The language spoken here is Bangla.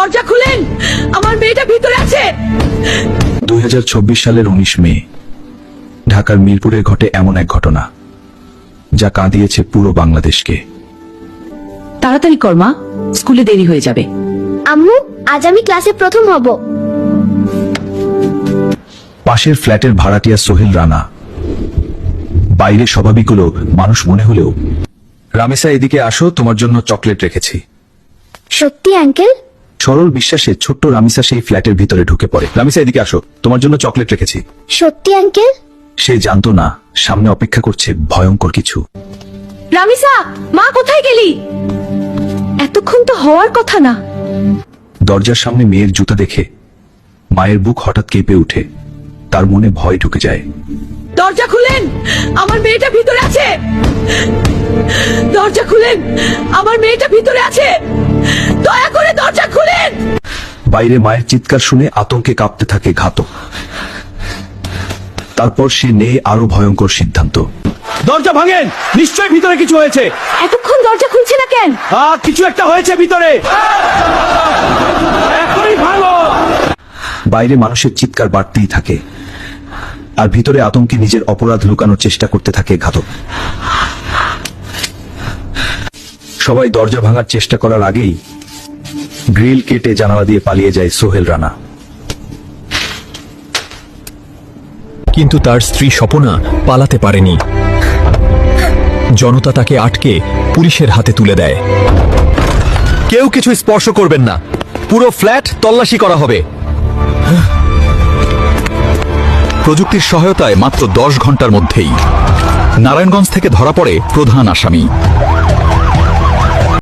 দরজা খুলেন, আমার মেয়েটা ভিতরে আছে। 2024 সালের 19 মে ঢাকার মিরপুরে ঘটে এমন এক ঘটনা যা কাঁদিয়েছে পুরো বাংলাদেশকে। তাড়াতাড়ি কর মা, স্কুলে দেরি হয়ে যাবে। আম্মু, আজ আমি ক্লাসে প্রথম হব। পাশের ফ্ল্যাটের ভাড়াটিয়া সোহেল রানা বাইরে স্বাভাবিক হলো মানুষ মনে হলেও, রামেসা এদিকে আসো, তোমার জন্য চকলেট রেখেছি। সত্যি আঙ্কেল? সরল বিশ্বাসে ছোট্ট রামিসা সেই ফ্ল্যাটের ভিতরে ঢুকে পড়ে। রামিসা এদিকে আসো, তোমার জন্য চকলেট রেখেছি। সত্যি আঙ্কেল? সে জানতো না সামনে অপেক্ষা করছে ভয়ঙ্কর কিছু। রামিসা, মা কোথায় গেলি? এতক্ষণ তো হওয়ার কথা না। দরজার সামনে মেয়ের জুতা দেখে মায়ের বুক হঠাৎ কেঁপে উঠে, তার মনে ভয় ঢুকে যায়। দরজা খুলেন, আমার মেয়েটা ভিতরে আছে। দরজা খুলেন, আমার মেয়েটা ভিতরে আছে। দয়া করে দরজা খুলেন। বাইরে মায়ের চিৎকার শুনে আতঙ্কে কাঁপতে থাকে ঘাতক। তারপর সে নেয় আরো ভয়ঙ্কর সিদ্ধান্ত। দরজা ভাঙেন, নিশ্চয়ই ভিতরে কিছু হয়েছে। এতক্ষণ দরজা খুলছে না কেন? কিছু একটা হয়েছে ভিতরে, এখনই ভাঙো। বাইরে মানুষের চিৎকার বাড়তেই থাকে, আর ভিতরে আতঙ্কে নিজের অপরাধ লুকানোর চেষ্টা করতে থাকে ঘাতক। সবাই দরজা ভাঙার চেষ্টা করার আগেই গ্রিল কেটে জানালা দিয়ে পালিয়ে যায় সোহেল রানা। কিন্তু তার স্ত্রী স্বপনা পালাতে পারেনি। জনতা তাকে আটকে পুলিশের হাতে তুলে দেয়। কেউ কিছু স্পর্শ করবেন না, পুরো ফ্ল্যাট তল্লাশি করা হবে। প্রযুক্তির সহায়তায় মাত্র 10 ঘন্টার মধ্যেই নারায়ণগঞ্জ থেকে ধরা পড়ে প্রধান আসামি।